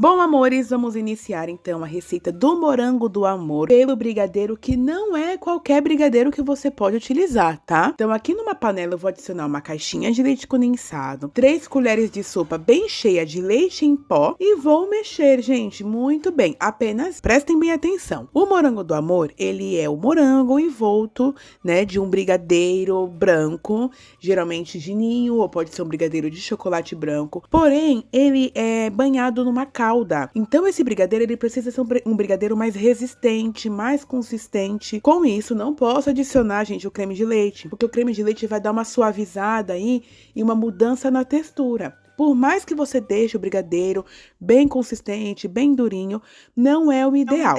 Bom, amores, vamos iniciar então a receita do morango do amor pelo brigadeiro, que não é qualquer brigadeiro que você pode utilizar, tá? Então, aqui numa panela eu vou adicionar uma caixinha de leite condensado, 3 colheres de sopa bem cheia de leite em pó e vou mexer, gente, muito bem. Apenas prestem bem atenção. O morango do amor, ele é o morango envolto, né, de um brigadeiro branco, geralmente de ninho, ou pode ser um brigadeiro de chocolate branco. Porém, ele é banhado numa calda. Então, esse brigadeiro, ele precisa ser um brigadeiro mais resistente, mais consistente. Com isso, não posso adicionar, gente, o creme de leite, porque o creme de leite vai dar uma suavizada aí e uma mudança na textura. Por mais que você deixe o brigadeiro bem consistente, bem durinho, não é o ideal.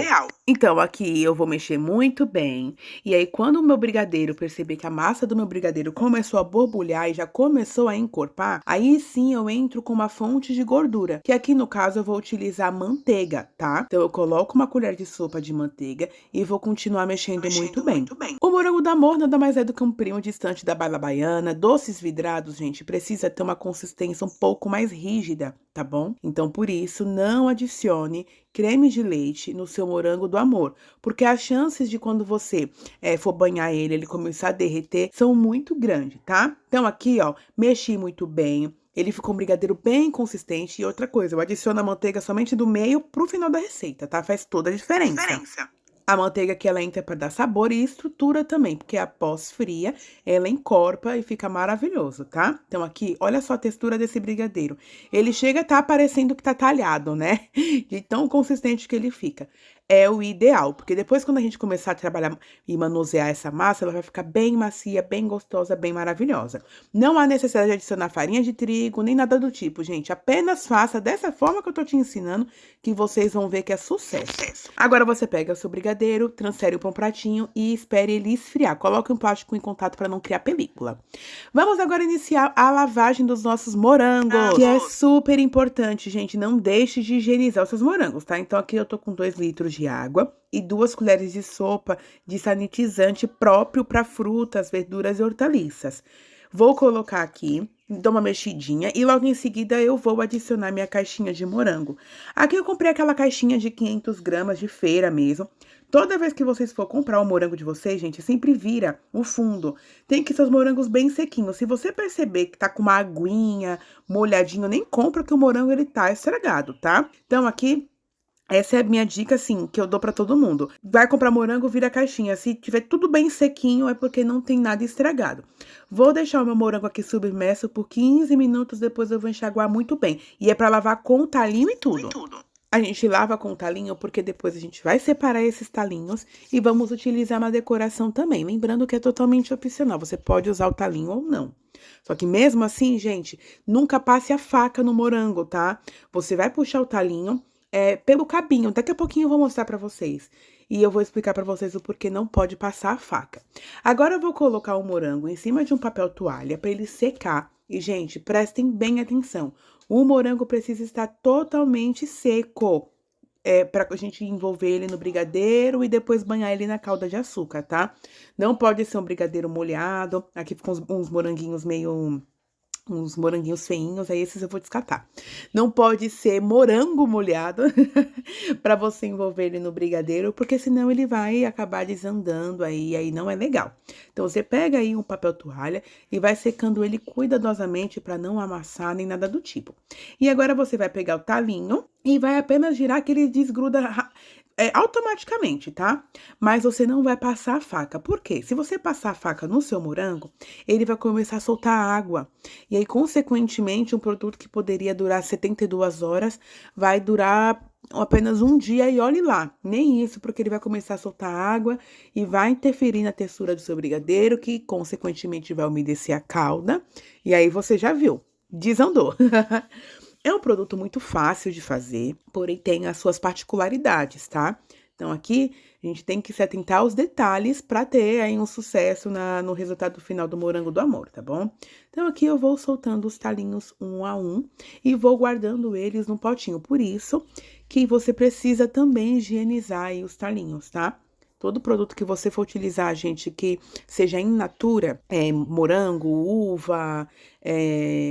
Então, aqui eu vou mexer muito bem. E aí, quando o meu brigadeiro perceber que a massa do meu brigadeiro começou a borbulhar e já começou a encorpar, aí sim eu entro com uma fonte de gordura, que aqui no caso eu vou utilizar manteiga, tá? Então, eu coloco uma colher de sopa de manteiga e vou continuar mexendo muito bem. O morango do amor nada mais é do que um primo distante da bala baiana. Doces vidrados, gente, precisa ter uma consistência um pouco mais rígida, tá bom? Então, por isso, não adicione creme de leite no seu morango do amor, porque as chances de quando você for banhar ele começar a derreter são muito grandes, tá? Então, aqui, ó, mexi muito bem. Ele ficou um brigadeiro bem consistente. E outra coisa, eu adiciono a manteiga somente do meio pro final da receita, tá? Faz toda a diferença. A manteiga que ela entra para dar sabor e estrutura também, porque após fria, ela encorpa e fica maravilhoso, tá? Então, aqui, olha só a textura desse brigadeiro. Ele chega a tá parecendo que tá talhado, né? De tão consistente que ele fica. É o ideal, porque depois quando a gente começar a trabalhar e manusear essa massa, ela vai ficar bem macia, bem gostosa, bem maravilhosa. Não há necessidade de adicionar farinha de trigo, nem nada do tipo, gente. Apenas faça dessa forma que eu tô te ensinando, que vocês vão ver que é sucesso. Agora você pega o seu brigadeiro, transfere para um pratinho e espere ele esfriar. Coloque um plástico em contato para não criar película. Vamos agora iniciar a lavagem dos nossos morangos, que é super importante, gente. Não deixe de higienizar os seus morangos, tá? Então, aqui eu tô com 2 litros de água e 2 colheres de sopa de sanitizante próprio para frutas, verduras e hortaliças. Vou colocar aqui, dou uma mexidinha e logo em seguida eu vou adicionar minha caixinha de morango. Aqui eu comprei aquela caixinha de 500 gramas de feira mesmo. Toda vez que vocês for comprar o morango de vocês, gente, sempre vira o fundo. Tem que ser os morangos bem sequinhos. Se você perceber que tá com uma aguinha, molhadinho, nem compra que o morango ele tá estragado, tá? Então aqui essa é a minha dica, assim, que eu dou pra todo mundo. Vai comprar morango, vira a caixinha. Se tiver tudo bem sequinho, é porque não tem nada estragado. Vou deixar o meu morango aqui submerso por 15 minutos, depois eu vou enxaguar muito bem. E é pra lavar com talinho e tudo. A gente lava com talinho porque depois a gente vai separar esses talinhos e vamos utilizar na decoração também. Lembrando que é totalmente opcional, você pode usar o talinho ou não. Só que mesmo assim, gente, nunca passe a faca no morango, tá? Você vai puxar o talinho pelo cabinho. Daqui a pouquinho eu vou mostrar pra vocês. E eu vou explicar pra vocês o porquê não pode passar a faca. Agora eu vou colocar o morango em cima de um papel toalha pra ele secar. E, gente, prestem bem atenção. O morango precisa estar totalmente seco. Pra gente envolver ele no brigadeiro e depois banhar ele na calda de açúcar, tá? Não pode ser um brigadeiro molhado. Aqui ficam uns moranguinhos meio... uns moranguinhos feinhos, aí esses eu vou descartar. Não pode ser morango molhado para você envolver ele no brigadeiro, porque senão ele vai acabar desandando aí não é legal. Então, você pega aí um papel toalha e vai secando ele cuidadosamente para não amassar nem nada do tipo. E agora você vai pegar o talinho e vai apenas girar que ele desgruda automaticamente, tá? Mas você não vai passar a faca. Por quê? Se você passar a faca no seu morango, ele vai começar a soltar água. E aí, consequentemente, um produto que poderia durar 72 horas vai durar apenas um dia e olhe lá. Nem isso, porque ele vai começar a soltar água e vai interferir na textura do seu brigadeiro, que consequentemente vai umedecer a calda. E aí, você já viu, desandou. É um produto muito fácil de fazer, porém tem as suas particularidades, tá? Então, aqui a gente tem que se atentar aos detalhes para ter aí um sucesso no resultado final do morango do amor, tá bom? Então, aqui eu vou soltando os talinhos um a um e vou guardando eles no potinho. Por isso que você precisa também higienizar aí os talinhos, tá? Todo produto que você for utilizar, gente, que seja in natura, morango, uva,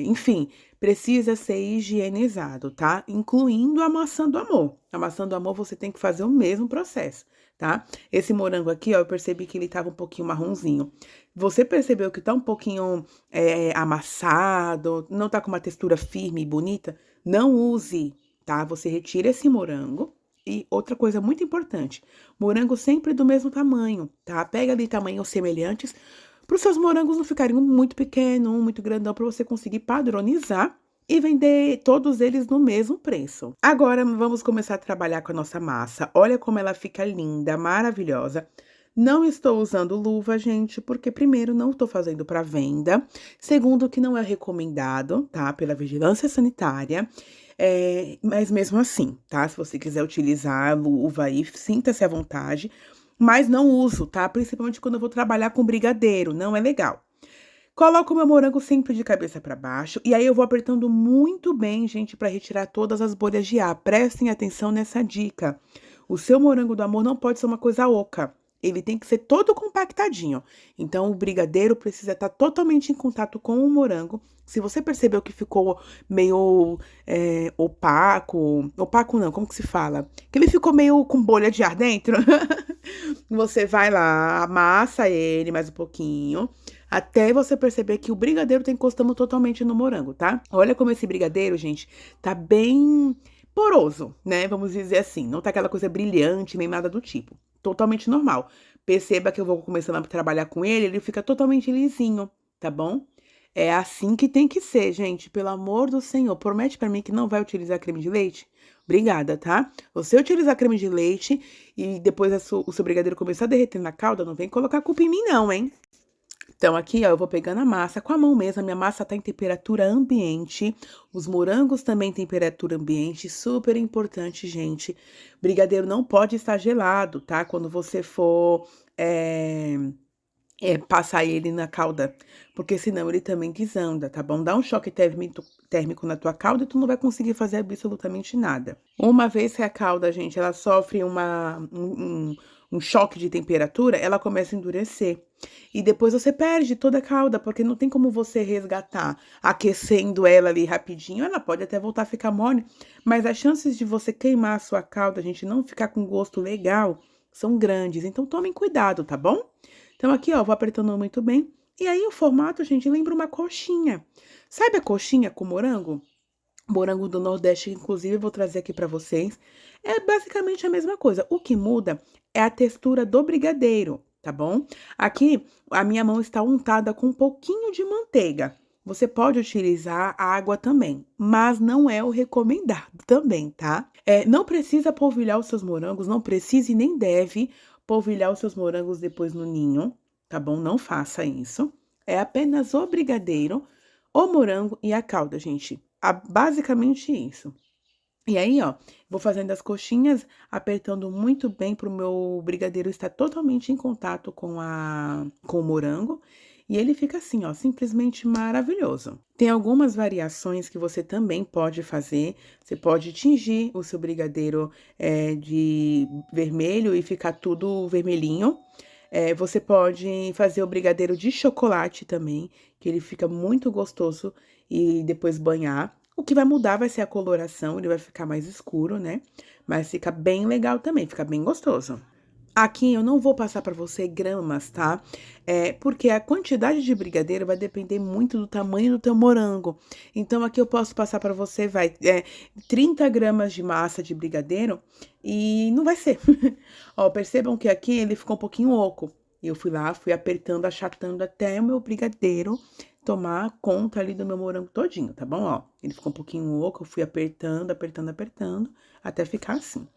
enfim, precisa ser higienizado, tá? Incluindo a maçã do amor. A maçã do amor você tem que fazer o mesmo processo, tá? Esse morango aqui, ó, eu percebi que ele tava um pouquinho marronzinho. Você percebeu que tá um pouquinho amassado, não tá com uma textura firme e bonita? Não use, tá? Você retira esse morango. E outra coisa muito importante, morango sempre do mesmo tamanho, tá? Pega ali tamanhos semelhantes, para os seus morangos não ficarem um muito pequeno, um muito grandão, para você conseguir padronizar e vender todos eles no mesmo preço. Agora, vamos começar a trabalhar com a nossa massa. Olha como ela fica linda, maravilhosa. Não estou usando luva, gente, porque primeiro não estou fazendo para venda, segundo que não é recomendado, tá? Pela vigilância sanitária. Mas mesmo assim, tá? Se você quiser utilizar luva aí, sinta-se à vontade, mas não uso, tá? Principalmente quando eu vou trabalhar com brigadeiro, não é legal. Coloco o meu morango sempre de cabeça para baixo e aí eu vou apertando muito bem, gente, para retirar todas as bolhas de ar. Prestem atenção nessa dica. O seu morango do amor não pode ser uma coisa oca. Ele tem que ser todo compactadinho. Então, o brigadeiro precisa estar totalmente em contato com o morango. Se você percebeu que ficou meio opaco, opaco não, como que se fala? Que ele ficou meio com bolha de ar dentro. Você vai lá, amassa ele mais um pouquinho, até você perceber que o brigadeiro tá encostando totalmente no morango, tá? Olha como esse brigadeiro, gente, tá bem poroso, né? Vamos dizer assim, não tá aquela coisa brilhante nem nada do tipo. Totalmente normal. Perceba que eu vou começando a trabalhar com ele, ele fica totalmente lisinho, tá bom? É assim que tem que ser, gente. Pelo amor do Senhor, promete pra mim que não vai utilizar creme de leite? Obrigada, tá? Você utilizar creme de leite e depois o seu brigadeiro começar a derreter na calda, não vem colocar culpa em mim não, hein? Então, aqui, ó, eu vou pegando a massa com a mão mesmo. A minha massa tá em temperatura ambiente. Os morangos também em temperatura ambiente. Super importante, gente. Brigadeiro não pode estar gelado, tá? Quando você for passar ele na calda, porque senão ele também desanda, tá bom? Dá um choque térmico na tua calda e tu não vai conseguir fazer absolutamente nada. Uma vez que a calda, gente, ela sofre um choque de temperatura, ela começa a endurecer. E depois você perde toda a calda, porque não tem como você resgatar aquecendo ela ali rapidinho. Ela pode até voltar a ficar mole, mas as chances de você queimar a sua calda, gente, não ficar com gosto legal, são grandes. Então, tomem cuidado, tá bom? Então, aqui, ó, vou apertando muito bem. E aí, o formato, gente, lembra uma coxinha. Sabe a coxinha com morango? Morango do Nordeste, inclusive, eu vou trazer aqui pra vocês. É basicamente a mesma coisa. O que muda é a textura do brigadeiro, tá bom? Aqui, a minha mão está untada com um pouquinho de manteiga. Você pode utilizar água também, mas não é o recomendado também, tá? Não precisa polvilhar os seus morangos, não precisa e nem deve polvilhar os seus morangos depois no ninho, tá bom? Não faça isso. É apenas o brigadeiro, o morango e a calda, gente. Basicamente isso. E aí, ó, vou fazendo as coxinhas, apertando muito bem pro meu brigadeiro estar totalmente em contato com o morango. E ele fica assim, ó, simplesmente maravilhoso. Tem algumas variações que você também pode fazer. Você pode tingir o seu brigadeiro de vermelho e ficar tudo vermelhinho. Você pode fazer o brigadeiro de chocolate também, que ele fica muito gostoso e depois banhar. O que vai mudar vai ser a coloração, ele vai ficar mais escuro, né? Mas fica bem legal também, fica bem gostoso. Aqui eu não vou passar para você gramas, tá? Porque a quantidade de brigadeiro vai depender muito do tamanho do teu morango. Então, aqui eu posso passar para você, 30 gramas de massa de brigadeiro e não vai ser. Ó, percebam que aqui ele ficou um pouquinho oco. Eu fui lá, fui apertando, achatando até o meu brigadeiro tomar conta ali do meu morango todinho, tá bom? Ó, ele ficou um pouquinho oco, eu fui apertando, apertando, apertando, até ficar assim.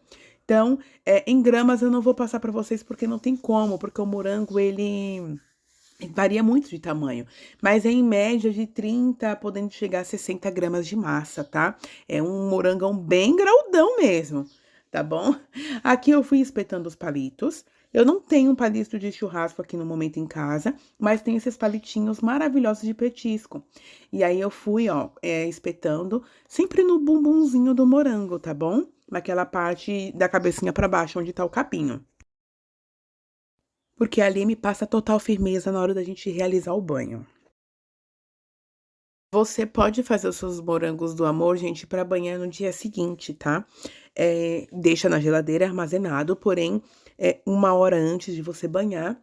Então, em gramas eu não vou passar para vocês porque não tem como, porque o morango, ele varia muito de tamanho. Mas é em média de 30, podendo chegar a 60 gramas de massa, tá? É um morangão bem graudão mesmo, tá bom? Aqui eu fui espetando os palitos. Eu não tenho um palito de churrasco aqui no momento em casa, mas tem esses palitinhos maravilhosos de petisco. E aí eu fui, ó, espetando, sempre no bumbumzinho do morango, tá bom? Naquela parte da cabecinha pra baixo, onde tá o capinho. porque ali me passa total firmeza na hora da gente realizar o banho. Você pode fazer os seus morangos do amor, gente, para banhar no dia seguinte, tá? Deixa na geladeira armazenado, porém, 1 hora antes de você banhar,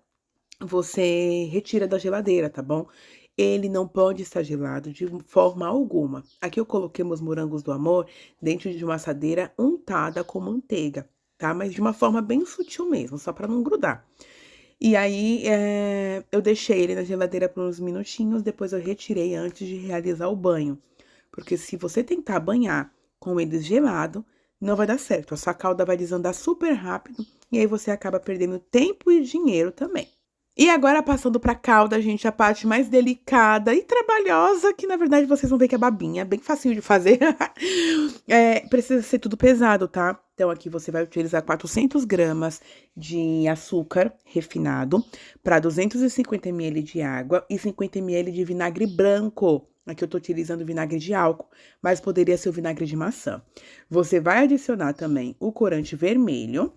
você retira da geladeira, tá bom? Ele não pode estar gelado de forma alguma. Aqui eu coloquei meus morangos do amor dentro de uma assadeira untada com manteiga, tá? Mas de uma forma bem sutil mesmo, só para não grudar. E aí, eu deixei ele na geladeira por uns minutinhos, depois eu retirei antes de realizar o banho. Porque se você tentar banhar com eles gelado, não vai dar certo. A sua calda vai desandar super rápido e aí você acaba perdendo tempo e dinheiro também. E agora, passando pra calda, gente, a parte mais delicada e trabalhosa, que na verdade vocês vão ver que é babinha, bem facinho de fazer. Precisa ser tudo pesado, tá? Então, aqui você vai utilizar 400 gramas de açúcar refinado para 250 ml de água e 50 ml de vinagre branco. Aqui eu tô utilizando vinagre de álcool, mas poderia ser o vinagre de maçã. Você vai adicionar também o corante vermelho.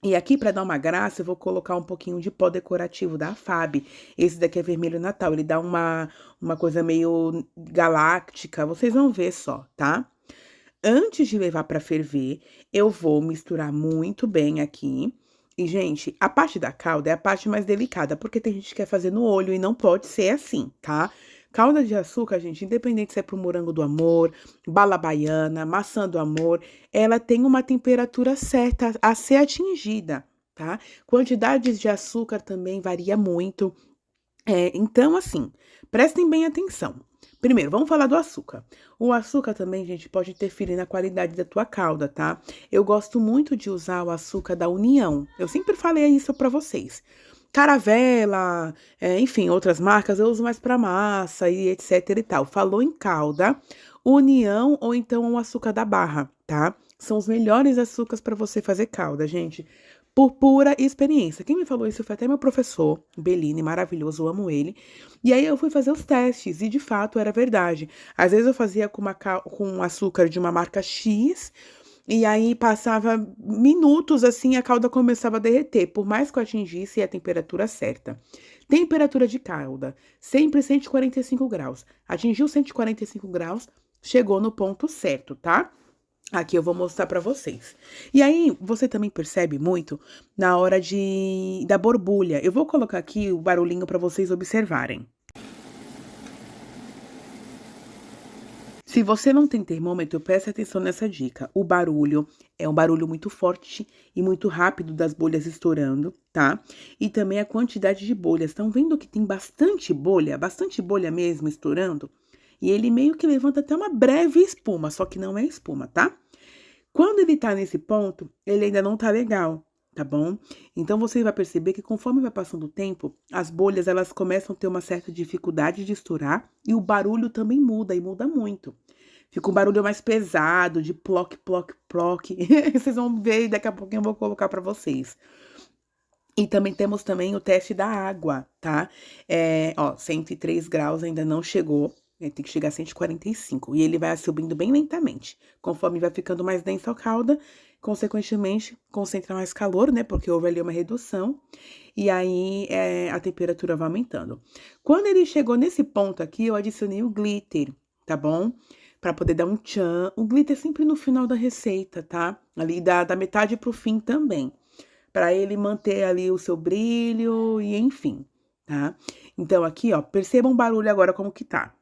E aqui, para dar uma graça, eu vou colocar um pouquinho de pó decorativo da FAB. Esse daqui é vermelho Natal, ele dá uma coisa meio galáctica, vocês vão ver só, tá? Antes de levar para ferver, eu vou misturar muito bem aqui. E, gente, a parte da calda é a parte mais delicada, porque tem gente que quer fazer no olho e não pode ser assim, tá? Calda de açúcar, gente, independente se é pro morango do amor, bala baiana, maçã do amor, ela tem uma temperatura certa a ser atingida, tá? Quantidades de açúcar também varia muito. Então, assim, prestem bem atenção. Primeiro, vamos falar do açúcar. O açúcar também, gente, pode interferir na qualidade da tua calda, tá? Eu gosto muito de usar o açúcar da União. Eu sempre falei isso pra vocês. Caravela, enfim, outras marcas eu uso mais pra massa e etc e tal. Falou em calda, União ou então o açúcar da barra, tá? São os melhores açúcares para você fazer calda, gente. Por pura experiência. Quem me falou isso foi até meu professor, Bellini, maravilhoso, eu amo ele. E aí eu fui fazer os testes e de fato era verdade. Às vezes eu fazia com açúcar de uma marca X e aí passava minutos assim a calda começava a derreter, por mais que eu atingisse a temperatura certa. Temperatura de calda, sempre 145 graus. Atingiu 145 graus, chegou no ponto certo, tá? Aqui eu vou mostrar pra vocês. E aí, você também percebe muito na hora da borbulha. Eu vou colocar aqui o barulhinho pra vocês observarem. Se você não tem termômetro, preste atenção nessa dica. O barulho é um barulho muito forte e muito rápido das bolhas estourando, tá? E também a quantidade de bolhas. Estão vendo que tem bastante bolha mesmo estourando? E ele meio que levanta até uma breve espuma, só que não é espuma, tá? Quando ele tá nesse ponto, ele ainda não tá legal, tá bom? Então, você vai perceber que conforme vai passando o tempo, as bolhas, elas começam a ter uma certa dificuldade de estourar e o barulho também muda, e muda muito. Fica um barulho mais pesado, de ploc, ploc, ploc. Vocês vão ver e daqui a pouquinho eu vou colocar pra vocês. E também temos também o teste da água, tá? 103 graus ainda não chegou. Tem que chegar a 145. E ele vai subindo bem lentamente. Conforme vai ficando mais densa a calda, consequentemente, concentra mais calor, né? Porque houve ali uma redução. E aí, a temperatura vai aumentando. Quando ele chegou nesse ponto aqui, eu adicionei o glitter, tá bom? Pra poder dar um tchan. O glitter é sempre no final da receita, tá? Ali da metade pro fim também. Pra ele manter ali o seu brilho e enfim, tá? Então, aqui, ó, percebam o barulho agora como que tá.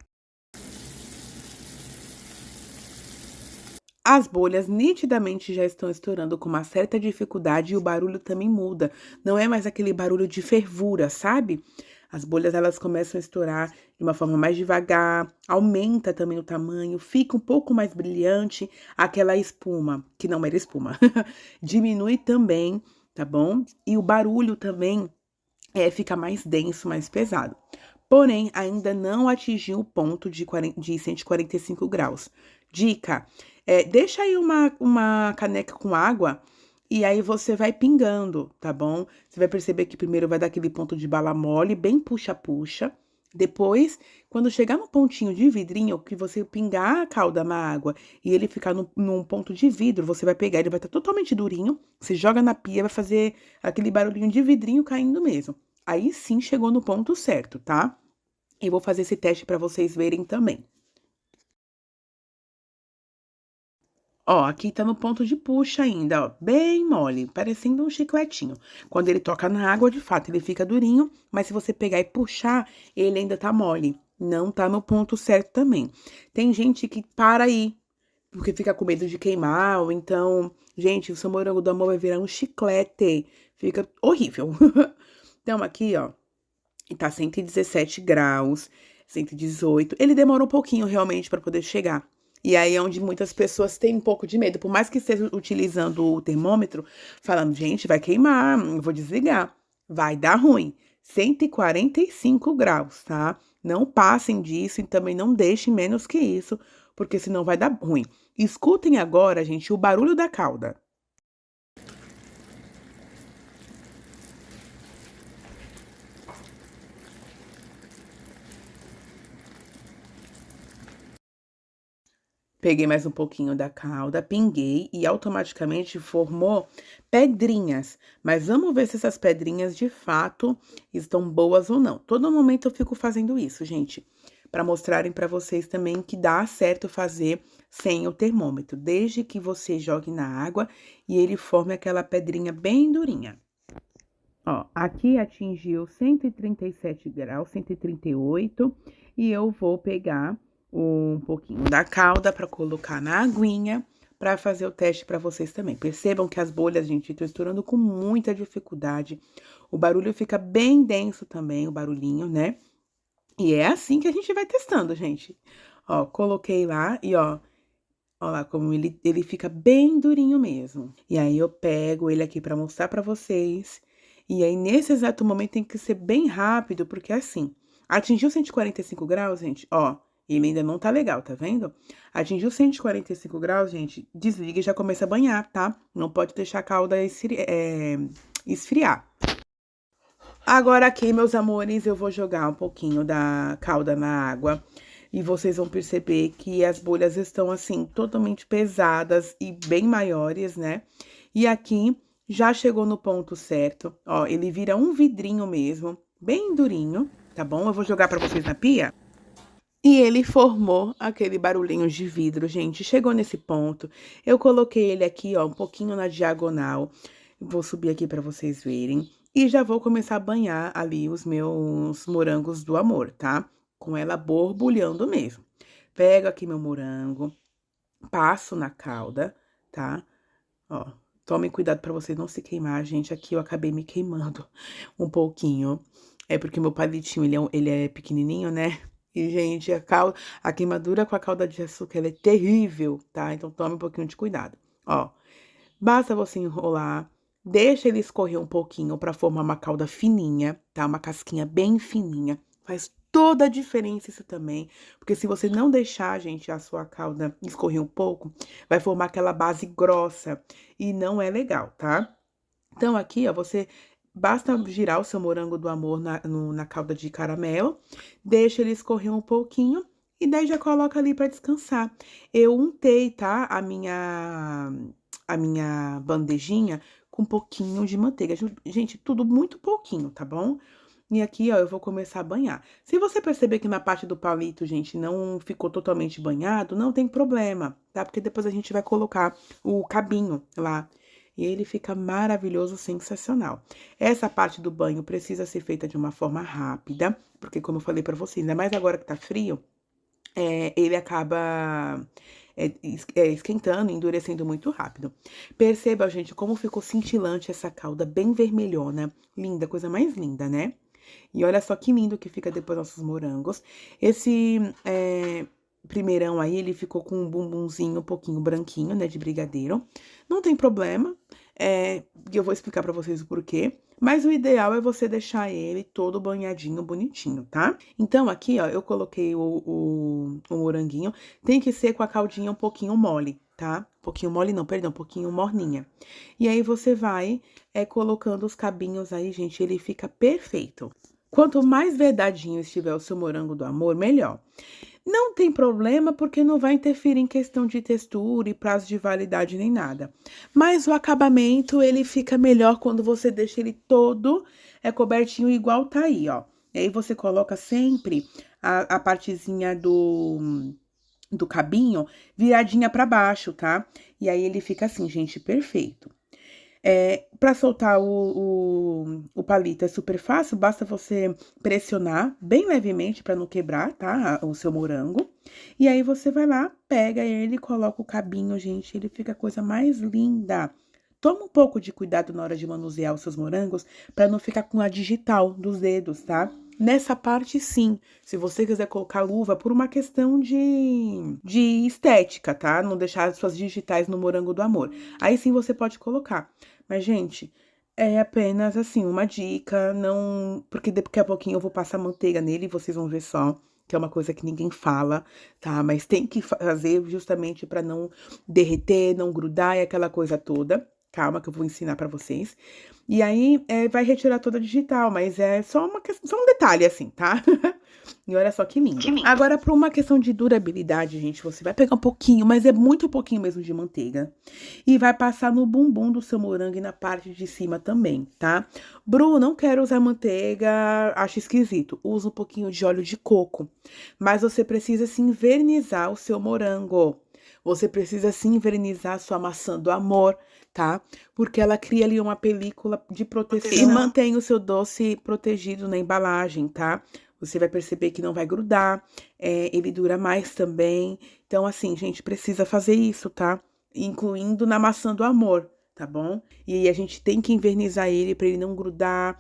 As bolhas nitidamente já estão estourando com uma certa dificuldade e o barulho também muda. Não é mais aquele barulho de fervura, sabe? As bolhas, elas começam a estourar de uma forma mais devagar, aumenta também o tamanho, fica um pouco mais brilhante aquela espuma, que não era espuma. Diminui também, tá bom? E o barulho também fica mais denso, mais pesado. Porém, ainda não atingiu o ponto de 145 graus. Dica, deixa aí uma caneca com água e aí você vai pingando, tá bom? Você vai perceber que primeiro vai dar aquele ponto de bala mole, bem puxa-puxa. Depois, quando chegar no pontinho de vidrinho, que você pingar a calda na água e ele ficar num ponto de vidro, você vai pegar, ele vai estar totalmente durinho, você joga na pia, vai fazer aquele barulhinho de vidrinho caindo mesmo. Aí sim chegou no ponto certo, tá? Eu vou fazer esse teste para vocês verem também. Ó, aqui tá no ponto de puxa ainda, ó, bem mole, parecendo um chicletinho. Quando ele toca na água, de fato, ele fica durinho, mas se você pegar e puxar, ele ainda tá mole. Não tá no ponto certo também. Tem gente que para aí, porque fica com medo de queimar, ou então, gente, o seu morango do amor vai virar um chiclete. Fica horrível. Então, aqui, ó, tá 117 graus, 118. Ele demora um pouquinho realmente para poder chegar. E aí é onde muitas pessoas têm um pouco de medo. Por mais que esteja utilizando o termômetro, falando, gente, vai queimar, eu vou desligar. Vai dar ruim. 145 graus, tá? Não passem disso e também não deixem menos que isso, porque senão vai dar ruim. Escutem agora, gente, o barulho da calda. Peguei mais um pouquinho da calda, pinguei e automaticamente formou pedrinhas. Mas vamos ver se essas pedrinhas de fato estão boas ou não. Todo momento eu fico fazendo isso, gente, para mostrarem para vocês também que dá certo fazer sem o termômetro, desde que você jogue na água e ele forme aquela pedrinha bem durinha. Ó, aqui atingiu 137 graus, 138, e eu vou pegar um pouquinho da calda para colocar na aguinha para fazer o teste para vocês também. Percebam que as bolhas, gente, tô estourando com muita dificuldade. O barulho fica bem denso também, o barulhinho, né? E é assim que a gente vai testando, gente. Ó, coloquei lá e ó lá como ele fica bem durinho mesmo. E aí eu pego ele aqui para mostrar para vocês. E aí nesse exato momento tem que ser bem rápido, porque assim, atingiu 145 graus, gente, ó, ele ainda não tá legal, tá vendo? Atingiu 145 graus, gente, desliga e já começa a banhar, tá? Não pode deixar a calda esfriar. Agora aqui, meus amores, eu vou jogar um pouquinho da calda na água. E vocês vão perceber que as bolhas estão, assim, totalmente pesadas e bem maiores, né? E aqui, já chegou no ponto certo. Ó, ele vira um vidrinho mesmo, bem durinho, tá bom? Eu vou jogar pra vocês na pia. E ele formou aquele barulhinho de vidro, gente. Chegou nesse ponto. Eu coloquei ele aqui, ó, um pouquinho na diagonal. Vou subir aqui pra vocês verem. E já vou começar a banhar ali os meus morangos do amor, tá? Com ela borbulhando mesmo. Pego aqui meu morango, passo na calda, tá? Ó, tomem cuidado pra vocês não se queimar, gente. Aqui eu acabei me queimando um pouquinho. É porque meu palitinho, ele é pequenininho, né? E, gente, a queimadura com a calda de açúcar, ela é terrível, tá? Então, tome um pouquinho de cuidado. Ó, basta você enrolar, deixa ele escorrer um pouquinho pra formar uma calda fininha, tá? Uma casquinha bem fininha. Faz toda a diferença isso também, porque se você não deixar, gente, a sua calda escorrer um pouco, vai formar aquela base grossa e não é legal, tá? Então, aqui, ó, basta girar o seu morango do amor na calda de caramelo, deixa ele escorrer um pouquinho e daí já coloca ali pra descansar. Eu untei, tá, a minha bandejinha com um pouquinho de manteiga. Gente, tudo muito pouquinho, tá bom? E aqui, ó, eu vou começar a banhar. Se você perceber que na parte do palito, gente, não ficou totalmente banhado, não tem problema, tá? Porque depois a gente vai colocar o cabinho lá. E ele fica maravilhoso, sensacional. Essa parte do banho precisa ser feita de uma forma rápida, porque como eu falei pra vocês, ainda mais agora que tá frio, ele acaba esquentando, endurecendo muito rápido. Perceba, gente, como ficou cintilante essa calda, bem vermelhona. Linda, coisa mais linda, né? E olha só que lindo que fica depois nossos morangos. Esse primeirão aí, ele ficou com um bumbumzinho um pouquinho branquinho, né, de brigadeiro. Não tem problema, eu vou explicar pra vocês o porquê. Mas o ideal é você deixar ele todo banhadinho, bonitinho, tá? Então, aqui, ó, eu coloquei o moranguinho. Tem que ser com a caldinha um pouquinho mole, tá? Um pouquinho mole não, perdão, um pouquinho morninha. E aí, você vai colocando os cabinhos aí, gente, ele fica perfeito. Quanto mais vedadinho estiver o seu morango do amor, melhor. Não tem problema, porque não vai interferir em questão de textura e prazo de validade nem nada. Mas o acabamento, ele fica melhor quando você deixa ele todo cobertinho igual tá aí, ó. E aí você coloca sempre a partezinha do cabinho viradinha pra baixo, tá? E aí ele fica assim, gente, perfeito. Para soltar o palito é super fácil, basta você pressionar bem levemente para não quebrar, tá? O seu morango. E aí você vai lá, pega ele, coloca o cabinho, gente, ele fica a coisa mais linda. Toma um pouco de cuidado na hora de manusear os seus morangos para não ficar com a digital dos dedos, tá? Nessa parte, sim. Se você quiser colocar luva, por uma questão de estética, tá? Não deixar as suas digitais no morango do amor. Aí sim você pode colocar. Mas, gente, é apenas, assim, uma dica, não... Porque daqui a pouquinho eu vou passar manteiga nele e vocês vão ver só, que é uma coisa que ninguém fala, tá? Mas tem que fazer justamente para não derreter, não grudar e aquela coisa toda. Calma que eu vou ensinar pra vocês. E aí, vai retirar toda a digital, mas é só só um detalhe, assim, tá? E olha só que lindo. Agora, para uma questão de durabilidade, gente, você vai pegar um pouquinho, mas é muito pouquinho mesmo de manteiga. E vai passar no bumbum do seu morango e na parte de cima também, tá? Bru, não quero usar manteiga, acho esquisito. Usa um pouquinho de óleo de coco. Mas você precisa, sim, vernizar o seu morango. Você precisa, sim, vernizar a sua maçã do amor, tá? Porque ela cria ali uma película de proteção e mantém o seu doce protegido na embalagem, tá? Você vai perceber que não vai grudar, ele dura mais também. Então, assim, gente, precisa fazer isso, tá? Incluindo na maçã do amor, tá bom? E aí a gente tem que invernizar ele para ele não grudar.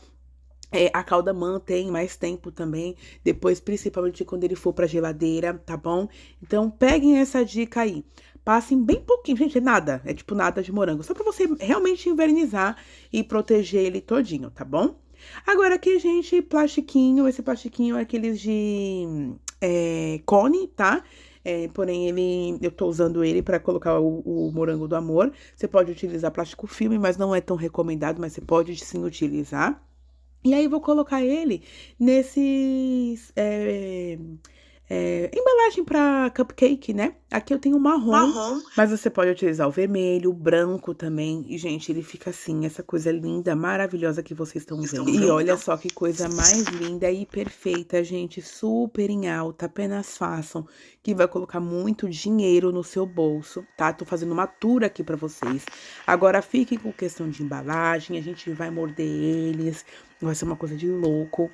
A calda mantém mais tempo também, depois, principalmente quando ele for pra geladeira, tá bom? Então, peguem essa dica aí. Passem bem pouquinho, gente, é nada, é tipo nada de morango, só pra você realmente invernizar e proteger ele todinho, tá bom? Agora aqui, gente, plastiquinho, esse plastiquinho é aqueles de cone, tá? Porém, eu tô usando ele pra colocar o morango do amor. Você pode utilizar plástico filme, mas não é tão recomendado, mas você pode sim utilizar. E aí, vou colocar ele nesses... embalagem para cupcake, né? Aqui eu tenho marrom, mas você pode utilizar o vermelho, o branco também. E, gente, ele fica assim, essa coisa linda, maravilhosa que vocês estão vendo. E olha só que coisa mais linda e perfeita, gente. Super em alta, apenas façam, que vai colocar muito dinheiro no seu bolso, tá? Tô fazendo uma tour aqui pra vocês. Agora, fiquem com questão de embalagem, a gente vai morder eles, vai ser uma coisa de louco.